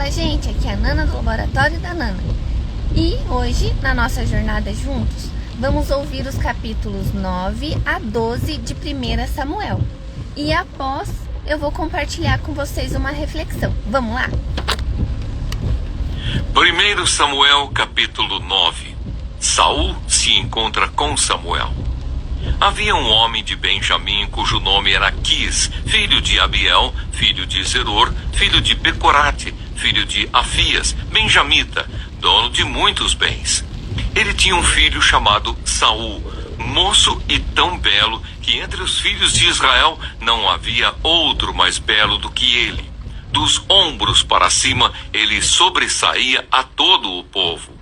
Fala, gente, aqui é a Nana do Laboratório da Nana. E hoje, na nossa jornada juntos, vamos ouvir os capítulos 9 a 12 de 1 Samuel. E após, eu vou compartilhar com vocês uma reflexão. Vamos lá? 1 Samuel, capítulo 9. Saul se encontra com Samuel. Havia um homem de Benjamim cujo nome era Quis, filho de Abiel, filho de Zeror, filho de Becorate, filho de Afias, benjamita, dono de muitos bens. Ele tinha um filho chamado Saul, moço e tão belo que entre os filhos de Israel não havia outro mais belo do que ele. Dos ombros para cima ele sobressaía a todo o povo.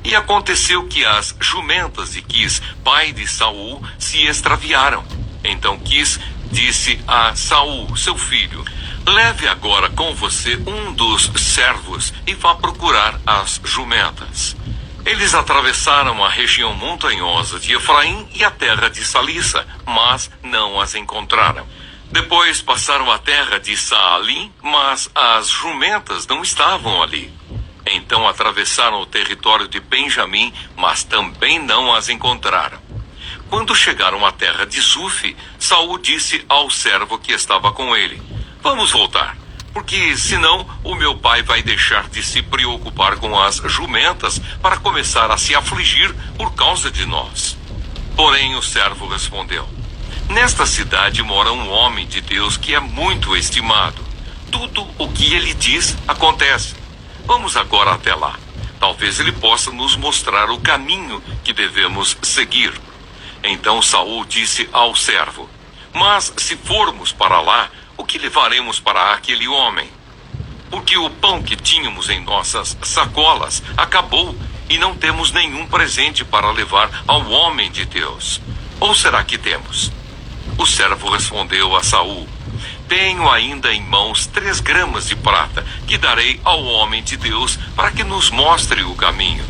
E aconteceu que as jumentas de Quis, pai de Saul, se extraviaram. Então Quis disse a Saul, seu filho: leve agora com você um dos servos e vá procurar as jumentas. Eles atravessaram a região montanhosa de Efraim e a terra de Salissa, mas não as encontraram. Depois passaram a terra de Saalim, mas as jumentas não estavam ali. Então atravessaram o território de Benjamim, mas também não as encontraram. Quando chegaram à terra de Zuf, Saul disse ao servo que estava com ele: vamos voltar, porque senão o meu pai vai deixar de se preocupar com as jumentas para começar a se afligir por causa de nós. Porém o servo respondeu: nesta cidade mora um homem de Deus que é muito estimado. Tudo o que ele diz acontece. Vamos agora até lá. Talvez ele possa nos mostrar o caminho que devemos seguir. Então Saul disse ao servo: mas se formos para lá, o que levaremos para aquele homem? Porque o pão que tínhamos em nossas sacolas acabou e não temos nenhum presente para levar ao homem de Deus. Ou será que temos? O servo respondeu a Saul: tenho ainda em mãos 3 gramas de prata, que darei ao homem de Deus para que nos mostre o caminho.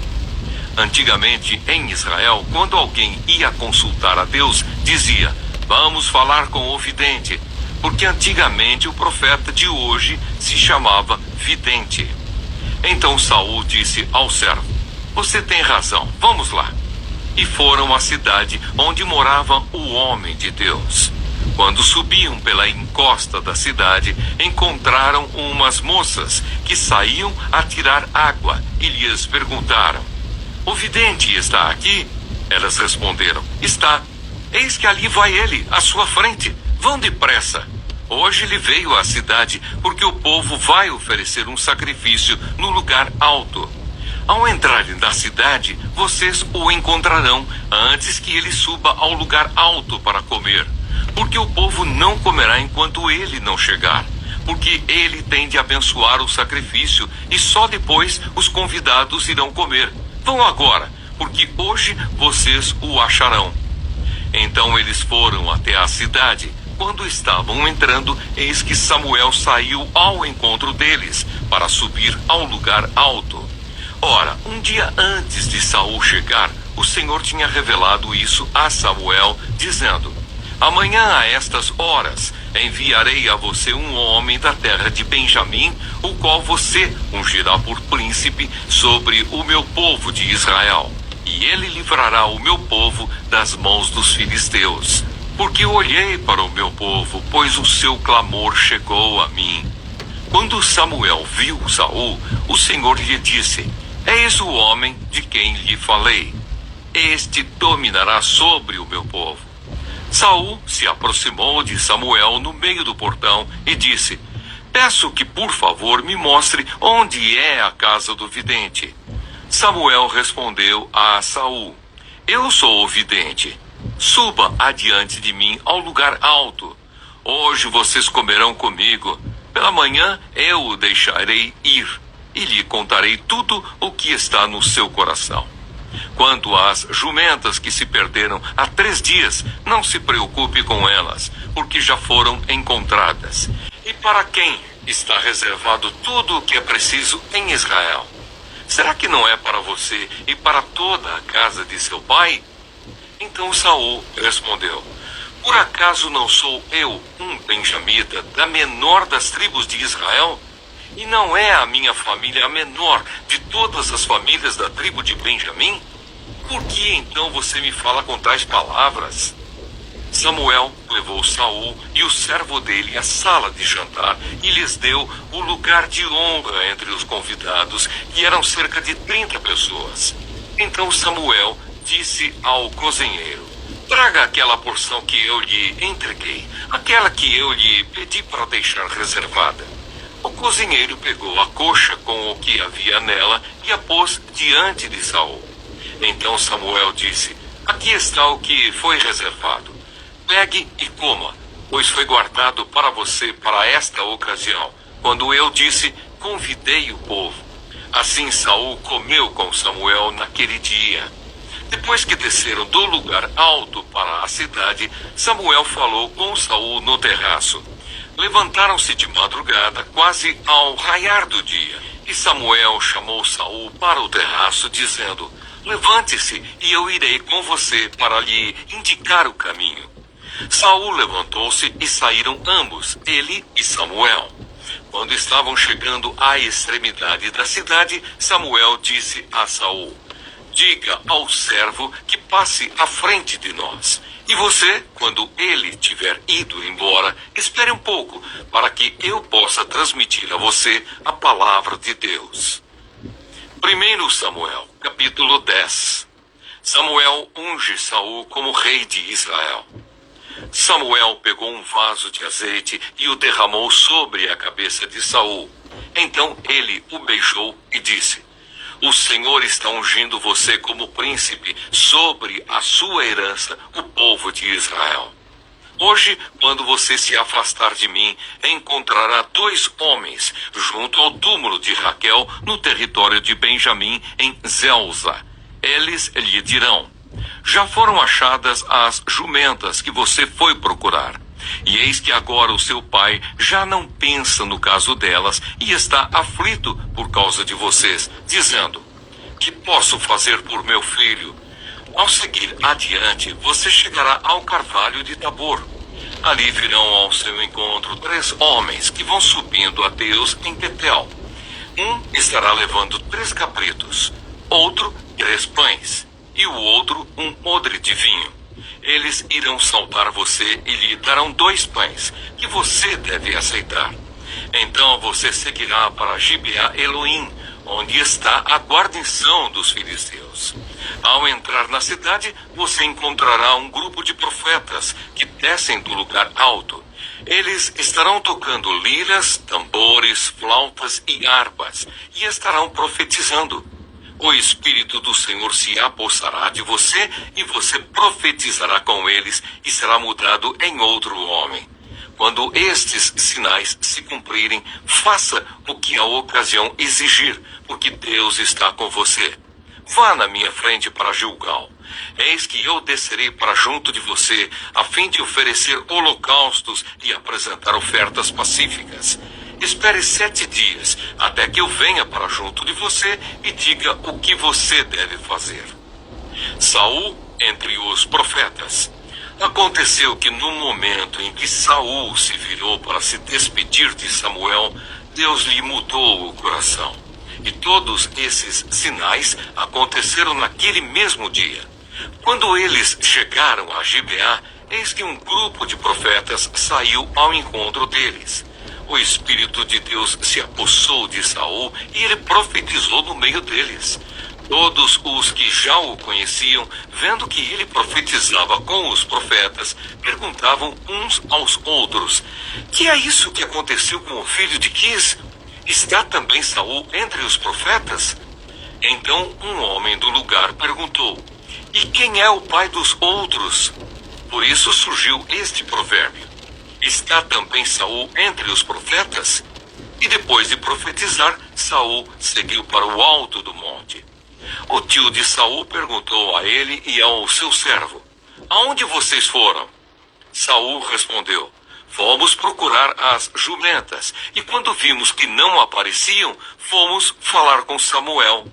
Antigamente, em Israel, quando alguém ia consultar a Deus, dizia: vamos falar com o vidente, porque antigamente o profeta de hoje se chamava vidente. Então Saul disse ao servo: você tem razão, vamos lá. E foram à cidade onde morava o homem de Deus. Quando subiam pela encosta da cidade, encontraram umas moças que saíam a tirar água e lhes perguntaram: o vidente está aqui? Elas responderam: está. Eis que ali vai ele, à sua frente. Vão depressa. Hoje ele veio à cidade porque o povo vai oferecer um sacrifício no lugar alto. Ao entrarem na cidade, vocês o encontrarão antes que ele suba ao lugar alto para comer. Porque o povo não comerá enquanto ele não chegar, porque ele tem de abençoar o sacrifício e só depois os convidados irão comer. Vão agora, porque hoje vocês o acharão. Então eles foram até a cidade. Quando estavam entrando, eis que Samuel saiu ao encontro deles para subir ao lugar alto. Ora, um dia antes de Saul chegar, o Senhor tinha revelado isso a Samuel, dizendo: amanhã a estas horas enviarei a você um homem da terra de Benjamim, o qual você ungirá por príncipe sobre o meu povo de Israel. E ele livrará o meu povo das mãos dos filisteus. Porque olhei para o meu povo, pois o seu clamor chegou a mim. Quando Samuel viu Saul, o Senhor lhe disse: eis o homem de quem lhe falei. Este dominará sobre o meu povo. Saul se aproximou de Samuel no meio do portão e disse: peço que por favor me mostre onde é a casa do vidente. Samuel respondeu a Saul: eu sou o vidente. Suba adiante de mim ao lugar alto. Hoje vocês comerão comigo. Pela manhã eu o deixarei ir e lhe contarei tudo o que está no seu coração. Quanto às jumentas que se perderam há 3 dias, não se preocupe com elas, porque já foram encontradas. E para quem está reservado tudo o que é preciso em Israel? Será que não é para você e para toda a casa de seu pai? Então Saul respondeu: por acaso não sou eu um benjamita da menor das tribos de Israel? E não é a minha família a menor de todas as famílias da tribo de Benjamim? Por que então você me fala com tais palavras? Samuel levou Saul e o servo dele à sala de jantar e lhes deu o lugar de honra entre os convidados, que eram cerca de 30 pessoas. Então Samuel disse ao cozinheiro: traga aquela porção que eu lhe entreguei, aquela que eu lhe pedi para deixar reservada. O cozinheiro pegou a coxa com o que havia nela e a pôs diante de Saul. Então Samuel disse: aqui está o que foi reservado. Pegue e coma, pois foi guardado para você para esta ocasião, quando eu disse: convidei o povo. Assim Saul comeu com Samuel naquele dia. Depois que desceram do lugar alto para a cidade, Samuel falou com Saul no terraço. Levantaram-se de madrugada, quase ao raiar do dia. E Samuel chamou Saul para o terraço, dizendo: levante-se, e eu irei com você para lhe indicar o caminho. Saul levantou-se e saíram ambos, ele e Samuel. Quando estavam chegando à extremidade da cidade, Samuel disse a Saul: diga ao servo que passe à frente de nós. E você, quando ele tiver ido embora, espere um pouco, para que eu possa transmitir a você a palavra de Deus. 1 Samuel, capítulo 10. Samuel unge Saul como rei de Israel. Samuel pegou um vaso de azeite e o derramou sobre a cabeça de Saul. Então ele o beijou e disse: o Senhor está ungindo você como príncipe sobre a sua herança, o povo de Israel. Hoje, quando você se afastar de mim, encontrará 2 homens junto ao túmulo de Raquel no território de Benjamim, em Zelza. Eles lhe dirão: já foram achadas as jumentas que você foi procurar. E eis que agora o seu pai já não pensa no caso delas e está aflito por causa de vocês, dizendo: que posso fazer por meu filho? Ao seguir adiante, você chegará ao carvalho de Tabor. Ali virão ao seu encontro 3 homens que vão subindo a Deus em Betel. Um estará levando 3 cabritos, outro 3 pães, e o outro um odre de vinho. Eles irão saudar você e lhe darão 2 pães, que você deve aceitar. Então você seguirá para Gibeá Elohim, onde está a guarnição dos filisteus. Ao entrar na cidade, você encontrará um grupo de profetas que descem do lugar alto. Eles estarão tocando liras, tambores, flautas e harpas, e estarão profetizando. O Espírito do Senhor se apossará de você, e você profetizará com eles, e será mudado em outro homem. Quando estes sinais se cumprirem, faça o que a ocasião exigir, porque Deus está com você. Vá na minha frente para Gilgal. Eis que eu descerei para junto de você, a fim de oferecer holocaustos e apresentar ofertas pacíficas. Espere 7 dias, até que eu venha para junto de você e diga o que você deve fazer. Saul entre os profetas. Aconteceu que no momento em que Saul se virou para se despedir de Samuel, Deus lhe mudou o coração. E todos esses sinais aconteceram naquele mesmo dia. Quando eles chegaram a Gibeá, eis que um grupo de profetas saiu ao encontro deles. O Espírito de Deus se apossou de Saul e ele profetizou no meio deles. Todos os que já o conheciam, vendo que ele profetizava com os profetas, perguntavam uns aos outros: que é isso que aconteceu com o filho de Quis? Está também Saul entre os profetas? Então um homem do lugar perguntou: e quem é o pai dos outros? Por isso surgiu este provérbio: está também Saul entre os profetas? E depois de profetizar, Saul seguiu para o alto do monte. O tio de Saul perguntou a ele e ao seu servo: aonde vocês foram? Saul respondeu: fomos procurar as jumentas, e quando vimos que não apareciam, fomos falar com Samuel.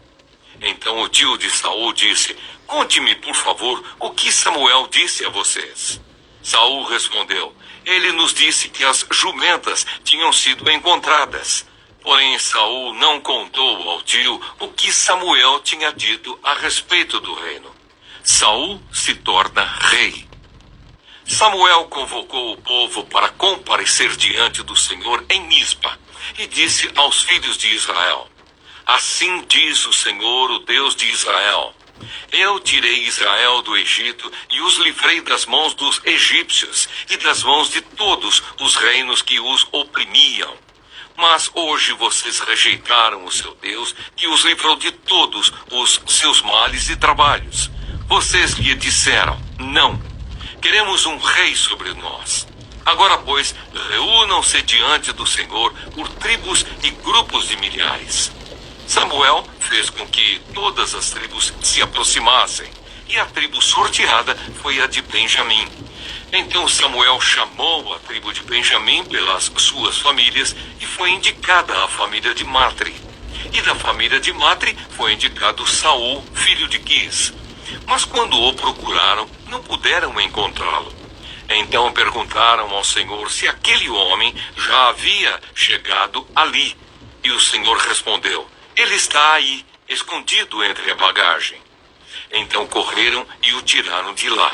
Então o tio de Saul disse: conte-me, por favor, o que Samuel disse a vocês. Saul respondeu: ele nos disse que as jumentas tinham sido encontradas. Porém, Saul não contou ao tio o que Samuel tinha dito a respeito do reino. Saul se torna rei. Samuel convocou o povo para comparecer diante do Senhor em Mispa e disse aos filhos de Israel: Assim diz o Senhor, o Deus de Israel: Eu tirei Israel do Egito e os livrei das mãos dos egípcios e das mãos de todos os reinos que os oprimiam. Mas hoje vocês rejeitaram o seu Deus, que os livrou de todos os seus males e trabalhos. Vocês lhe disseram: Não, queremos um rei sobre nós. Agora, pois, reúnam-se diante do Senhor por tribos e grupos de milhares. Samuel fez com que todas as tribos se aproximassem, e a tribo sorteada foi a de Benjamim. Então Samuel chamou a tribo de Benjamim pelas suas famílias e foi indicada a família de Matri. E da família de Matri foi indicado Saul, filho de Quis. Mas quando o procuraram, não puderam encontrá-lo. Então perguntaram ao Senhor se aquele homem já havia chegado ali. E o Senhor respondeu: Ele está aí, escondido entre a bagagem. Então correram e o tiraram de lá.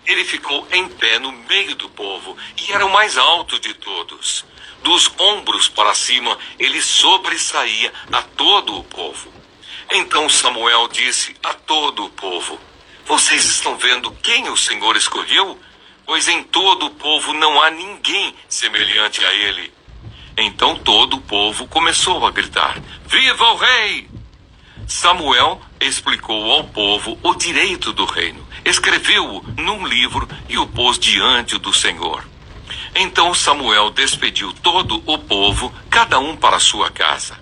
Ele ficou em pé no meio do povo e era o mais alto de todos. Dos ombros para cima, ele sobressaía a todo o povo. Então Samuel disse a todo o povo: Vocês estão vendo quem o Senhor escolheu? Pois em todo o povo não há ninguém semelhante a ele. Então todo o povo começou a gritar: Viva o rei! Samuel explicou ao povo o direito do reino, escreveu-o num livro e o pôs diante do Senhor. Então Samuel despediu todo o povo, cada um para sua casa.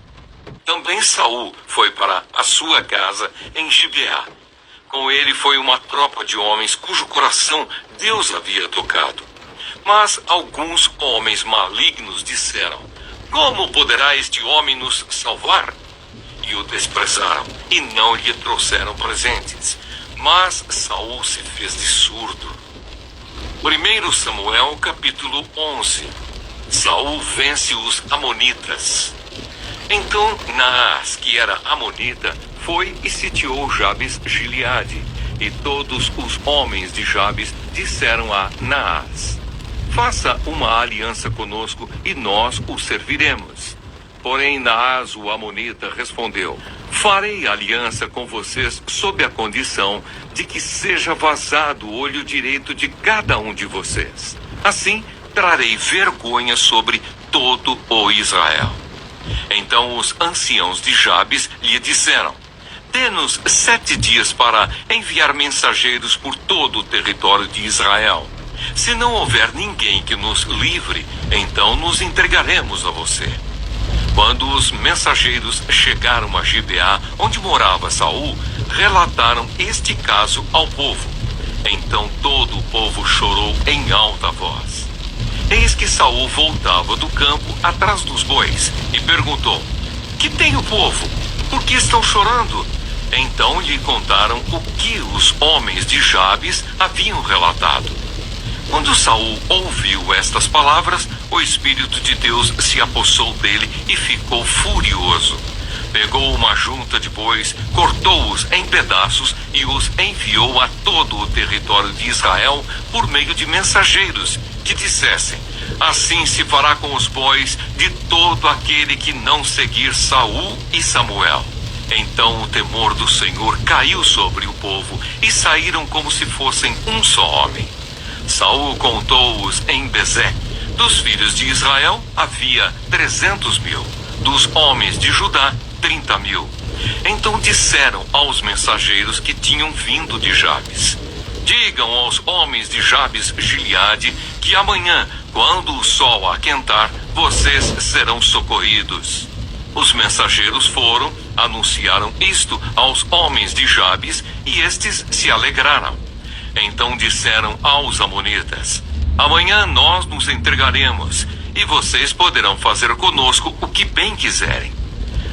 Também Saul foi para a sua casa em Gibeá. Com ele foi uma tropa de homens cujo coração Deus havia tocado. Mas alguns homens malignos disseram: Como poderá este homem nos salvar? E o desprezaram e não lhe trouxeram presentes. Mas Saul se fez de surdo. 1 Samuel capítulo 11. Saul vence os amonitas. Então Naás, que era amonita, foi e sitiou Jabes Gileade. E todos os homens de Jabes disseram a Naás: Faça uma aliança conosco e nós o serviremos. Porém Naás, o amonita, respondeu: Farei aliança com vocês sob a condição de que seja vazado o olho direito de cada um de vocês. Assim trarei vergonha sobre todo o Israel. Então os anciãos de Jabes lhe disseram: Dê-nos 7 dias para enviar mensageiros por todo o território de Israel. Se não houver ninguém que nos livre, então nos entregaremos a você. Quando os mensageiros chegaram a Gibeá, onde morava Saul, relataram este caso ao povo. Então todo o povo chorou em alta voz. Eis que Saul voltava do campo atrás dos bois e perguntou: Que tem o povo? Por que estão chorando? Então lhe contaram o que os homens de Jabes haviam relatado. Quando Saul ouviu estas palavras, o Espírito de Deus se apossou dele e ficou furioso. Pegou uma junta de bois, cortou-os em pedaços e os enviou a todo o território de Israel por meio de mensageiros, que dissessem: Assim se fará com os bois de todo aquele que não seguir Saul e Samuel. Então o temor do Senhor caiu sobre o povo e saíram como se fossem um só homem. Saul contou-os em Bezé. Dos filhos de Israel havia 300.000, dos homens de Judá 30.000. Então disseram aos mensageiros que tinham vindo de Jabes: Digam aos homens de Jabes Gileade que amanhã, quando o sol aquentar, vocês serão socorridos. Os mensageiros foram, anunciaram isto aos homens de Jabes e estes se alegraram. Então disseram aos amonitas: Amanhã nós nos entregaremos, e vocês poderão fazer conosco o que bem quiserem.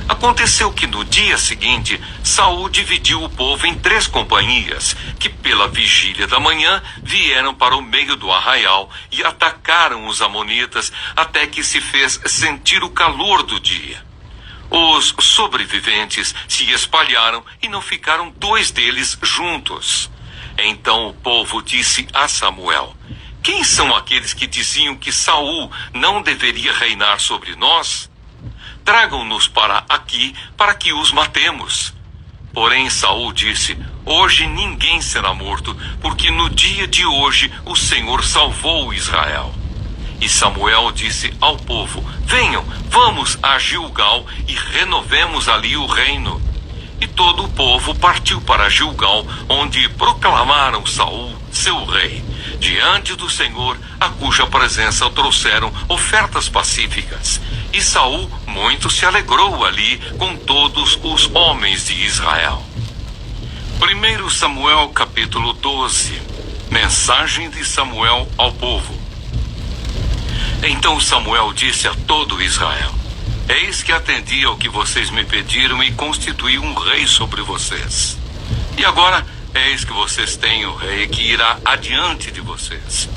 Aconteceu que no dia seguinte, Saul dividiu o povo em 3 companhias, que pela vigília da manhã vieram para o meio do arraial e atacaram os amonitas até que se fez sentir o calor do dia. Os sobreviventes se espalharam e não ficaram 2 deles juntos. Então o povo disse a Samuel: quem são aqueles que diziam que Saul não deveria reinar sobre nós? Tragam-nos para aqui para que os matemos. Porém Saul disse: hoje ninguém será morto, porque no dia de hoje o Senhor salvou Israel. E Samuel disse ao povo: venham, vamos a Gilgal e renovemos ali o reino. E todo o povo partiu para Gilgal, onde proclamaram Saul seu rei, diante do Senhor, a cuja presença trouxeram ofertas pacíficas. E Saul muito se alegrou ali com todos os homens de Israel. 1 Samuel capítulo 12. Mensagem de Samuel ao povo. Então Samuel disse a todo Israel: eis que atendi ao que vocês me pediram e constituí um rei sobre vocês. E agora, eis que vocês têm o rei que irá adiante de vocês.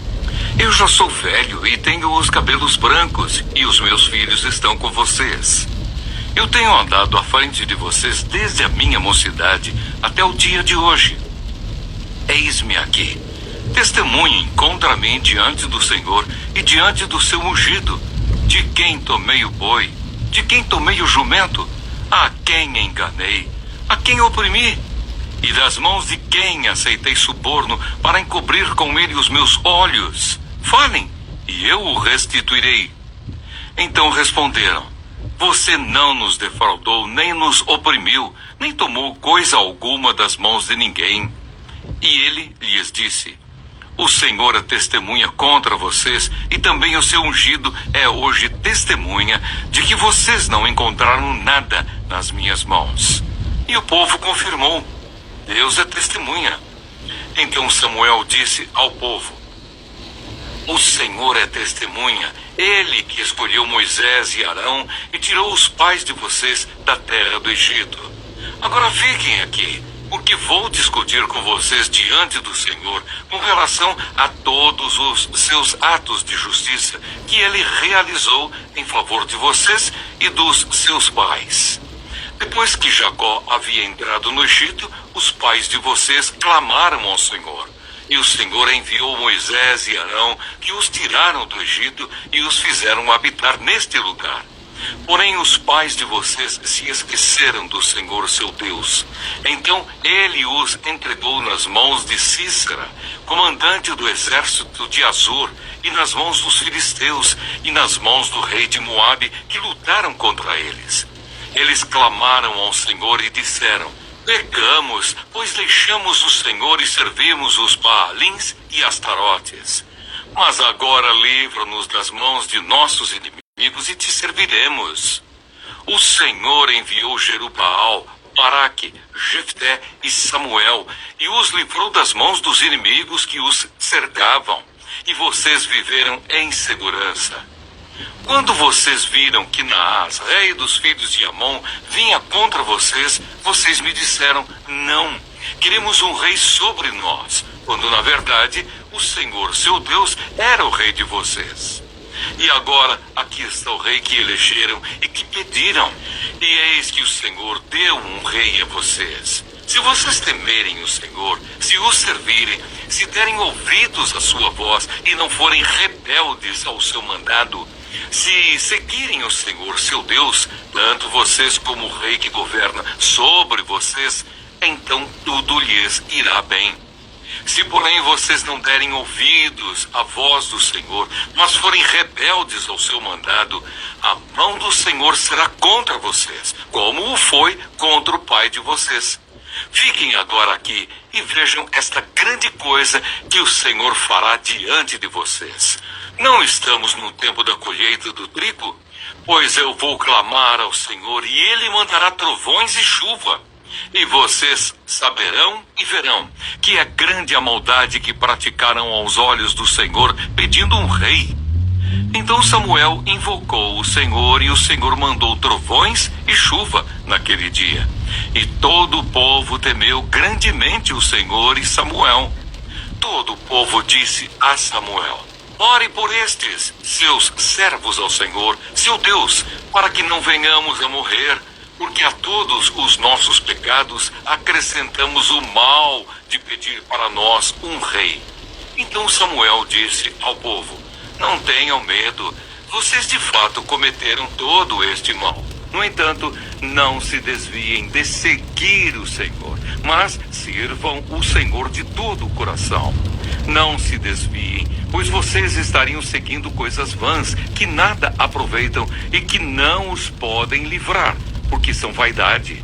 Eu já sou velho e tenho os cabelos brancos, e os meus filhos estão com vocês. Eu tenho andado à frente de vocês desde a minha mocidade até o dia de hoje. Eis-me aqui. Testemunhem contra mim diante do Senhor e diante do seu ungido. De quem tomei o boi? De quem tomei o jumento? A quem enganei? A quem oprimi? E das mãos de quem aceitei suborno para encobrir com ele os meus olhos? Falem, e eu o restituirei. Então responderam: você não nos defraudou, nem nos oprimiu, nem tomou coisa alguma das mãos de ninguém. E ele lhes disse: o Senhor é testemunha contra vocês, e também o seu ungido é hoje testemunha de que vocês não encontraram nada nas minhas mãos. E o povo confirmou: Deus é testemunha. Então Samuel disse ao povo: o Senhor é testemunha, Ele que escolheu Moisés e Arão e tirou os pais de vocês da terra do Egito. Agora fiquem aqui, porque vou discutir com vocês diante do Senhor com relação a todos os seus atos de justiça que Ele realizou em favor de vocês e dos seus pais. Depois que Jacó havia entrado no Egito, os pais de vocês clamaram ao Senhor. E o Senhor enviou Moisés e Arão, que os tiraram do Egito e os fizeram habitar neste lugar. Porém os pais de vocês se esqueceram do Senhor seu Deus. Então ele os entregou nas mãos de Sísera, comandante do exército de Azor, e nas mãos dos filisteus, e nas mãos do rei de Moabe, que lutaram contra eles. Eles clamaram ao Senhor e disseram: pecamos, pois deixamos o Senhor e servimos os Baalins e Astarotes. Mas agora livra-nos das mãos de nossos inimigos e te serviremos. O Senhor enviou Jerubaal, Baraque, Jefté e Samuel, e os livrou das mãos dos inimigos que os cercavam, e vocês viveram em segurança. Quando vocês viram que Naás, rei dos filhos de Amon, vinha contra vocês, vocês me disseram: não, queremos um rei sobre nós, quando na verdade o Senhor, seu Deus, era o rei de vocês. E agora aqui está o rei que elegeram e que pediram, e eis que o Senhor deu um rei a vocês. Se vocês temerem o Senhor, se o servirem, se derem ouvidos à sua voz e não forem rebeldes ao seu mandado, se seguirem o Senhor, seu Deus, tanto vocês como o rei que governa sobre vocês, então tudo lhes irá bem. Se, porém, vocês não derem ouvidos à voz do Senhor, mas forem rebeldes ao seu mandado, a mão do Senhor será contra vocês, como o foi contra o pai de vocês. Fiquem agora aqui e vejam esta grande coisa que o Senhor fará diante de vocês. Não estamos no tempo da colheita do trigo? Pois eu vou clamar ao Senhor e Ele mandará trovões e chuva. E vocês saberão e verão que é grande a maldade que praticaram aos olhos do Senhor, pedindo um rei. Então Samuel invocou o Senhor e o Senhor mandou trovões e chuva naquele dia. E todo o povo temeu grandemente o Senhor e Samuel. Todo o povo disse a Samuel: Ore por estes, seus servos ao Senhor, seu Deus, para que não venhamos a morrer, porque a todos os nossos pecados acrescentamos o mal de pedir para nós um rei. Então Samuel disse ao povo: não tenham medo, vocês de fato cometeram todo este mal. No entanto, não se desviem de seguir o Senhor, mas sirvam o Senhor de todo o coração. Não se desviem, pois vocês estariam seguindo coisas vãs que nada aproveitam e que não os podem livrar, porque são vaidade.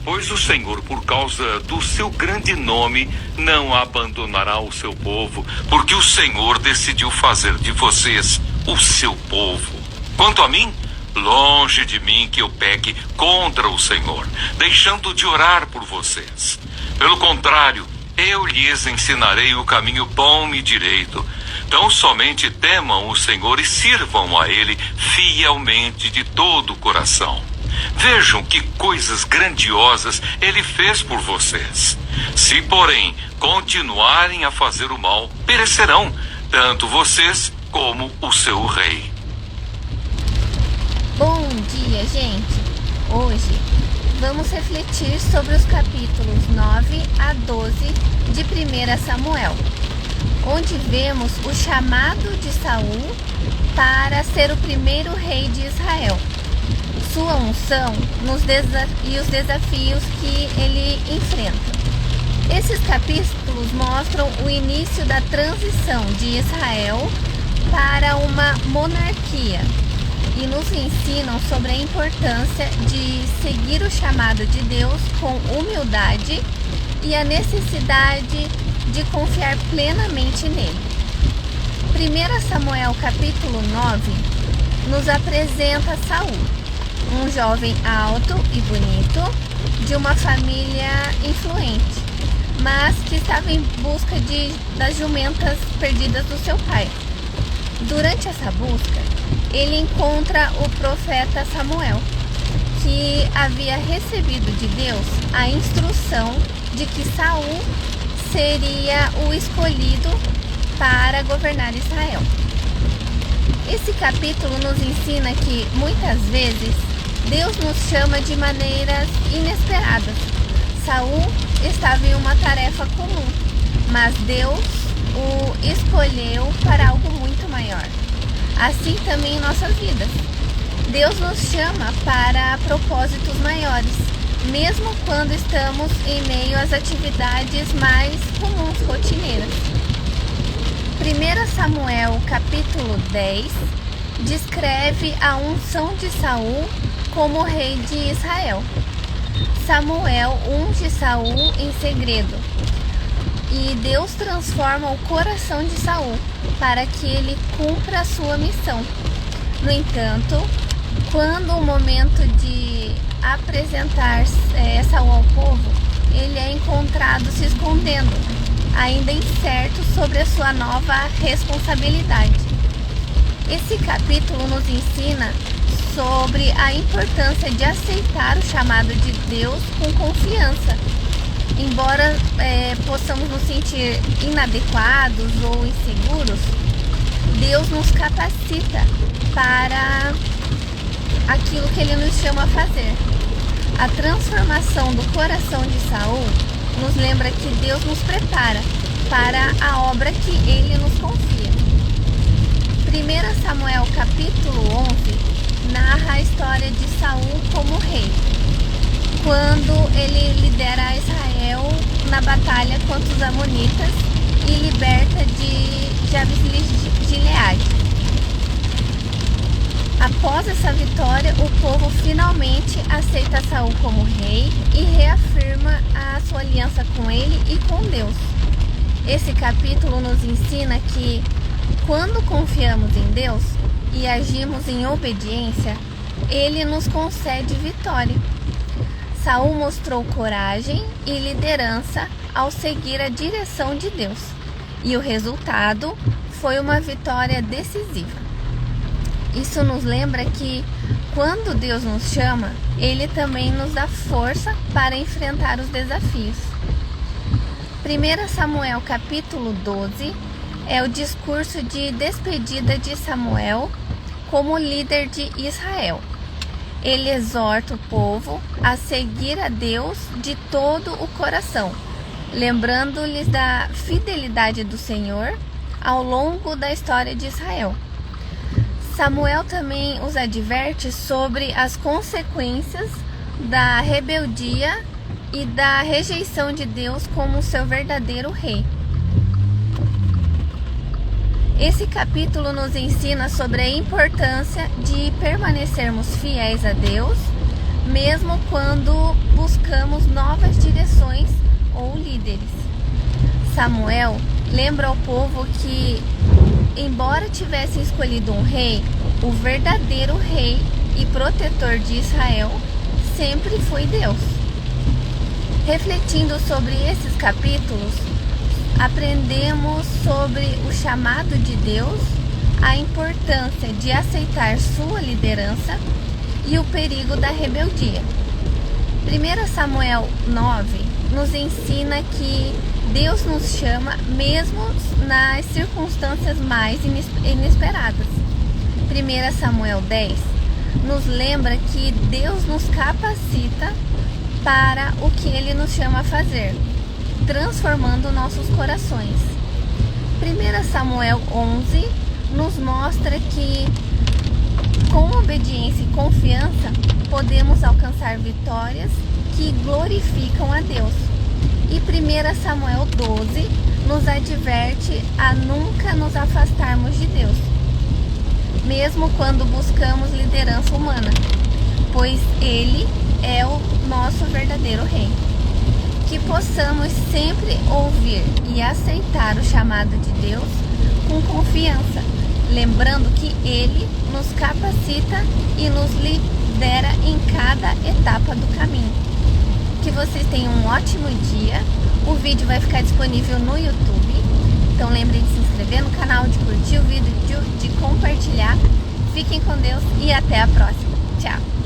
Pois o Senhor, por causa do seu grande nome, não abandonará o seu povo, porque o Senhor decidiu fazer de vocês o seu povo. Quanto a mim, longe de mim que eu peque contra o Senhor, deixando de orar por vocês. Pelo contrário, eu lhes ensinarei o caminho bom e direito. Tão somente temam o Senhor e sirvam a Ele fielmente de todo o coração. Vejam que coisas grandiosas Ele fez por vocês. Se, porém, continuarem a fazer o mal, perecerão, tanto vocês como o seu rei. Bom dia, gente! Hoje vamos refletir sobre os capítulos 9 a 12 de 1 Samuel, onde vemos o chamado de Saul para ser o primeiro rei de Israel, sua unção e os desafios que ele enfrenta. Esses capítulos mostram o início da transição de Israel para uma monarquia e nos ensinam sobre a importância de seguir o chamado de Deus com humildade e a necessidade de confiar plenamente nele. 1 Samuel capítulo 9 nos apresenta Saul, um jovem alto e bonito de uma família influente, mas que estava em busca das jumentas perdidas do seu pai. Durante essa busca, ele encontra o profeta Samuel, que havia recebido de Deus a instrução de que Saul seria o escolhido para governar Israel. Esse capítulo nos ensina que, muitas vezes, Deus nos chama de maneiras inesperadas. Saul estava em uma tarefa comum, mas Deus o escolheu para algo muito maior. Assim também em nossas vidas. Deus nos chama para propósitos maiores, mesmo quando estamos em meio às atividades mais comuns, rotineiras. 1 Samuel capítulo 10 descreve a unção de Saul como rei de Israel. Samuel unge Saul em segredo, e Deus transforma o coração de Saul para que ele cumpra a sua missão. No entanto, quando o momento de apresentar Saul ao povo, ele é encontrado se escondendo, ainda incerto sobre a sua nova responsabilidade. Esse capítulo nos ensina sobre a importância de aceitar o chamado de Deus com confiança. Embora possamos nos sentir inadequados ou inseguros, Deus nos capacita para aquilo que Ele nos chama a fazer. A transformação do coração de Saul nos lembra que Deus nos prepara para a obra que Ele nos confia. 1 Samuel capítulo 11 narra a história de Saul como rei, quando ele lidera Israel na batalha contra os amonitas e liberta de Jabes de Gileade. Após essa vitória, o povo finalmente aceita Saul como rei e reafirma a sua aliança com ele e com Deus. Esse capítulo nos ensina que, quando confiamos em Deus e agimos em obediência, Ele nos concede vitória. Saul mostrou coragem e liderança ao seguir a direção de Deus, e o resultado foi uma vitória decisiva. Isso nos lembra que, quando Deus nos chama, Ele também nos dá força para enfrentar os desafios. 1 Samuel capítulo 12 é o discurso de despedida de Samuel como líder de Israel. Ele exorta o povo a seguir a Deus de todo o coração, lembrando-lhes da fidelidade do Senhor ao longo da história de Israel. Samuel também os adverte sobre as consequências da rebeldia e da rejeição de Deus como seu verdadeiro rei. Esse capítulo nos ensina sobre a importância de permanecermos fiéis a Deus, mesmo quando buscamos novas direções ou líderes. Samuel lembra ao povo que, embora tivessem escolhido um rei, o verdadeiro rei e protetor de Israel sempre foi Deus. Refletindo sobre esses capítulos, aprendemos sobre o chamado de Deus, a importância de aceitar sua liderança e o perigo da rebeldia. 1 Samuel 9 nos ensina que Deus nos chama mesmo nas circunstâncias mais inesperadas. 1 Samuel 10 nos lembra que Deus nos capacita para o que Ele nos chama a fazer, transformando nossos corações. 1 Samuel 11 nos mostra que, com obediência e confiança, podemos alcançar vitórias que glorificam a Deus. E 1 Samuel 12 nos adverte a nunca nos afastarmos de Deus, mesmo quando buscamos liderança humana, pois Ele é o nosso verdadeiro rei. Que possamos sempre ouvir e aceitar o chamado de Deus com confiança, lembrando que Ele nos capacita e nos lidera em cada etapa do caminho. Que vocês tenham um ótimo dia. O vídeo vai ficar disponível no YouTube, então lembrem de se inscrever no canal, de curtir o vídeo, de compartilhar. Fiquem com Deus e até a próxima. Tchau!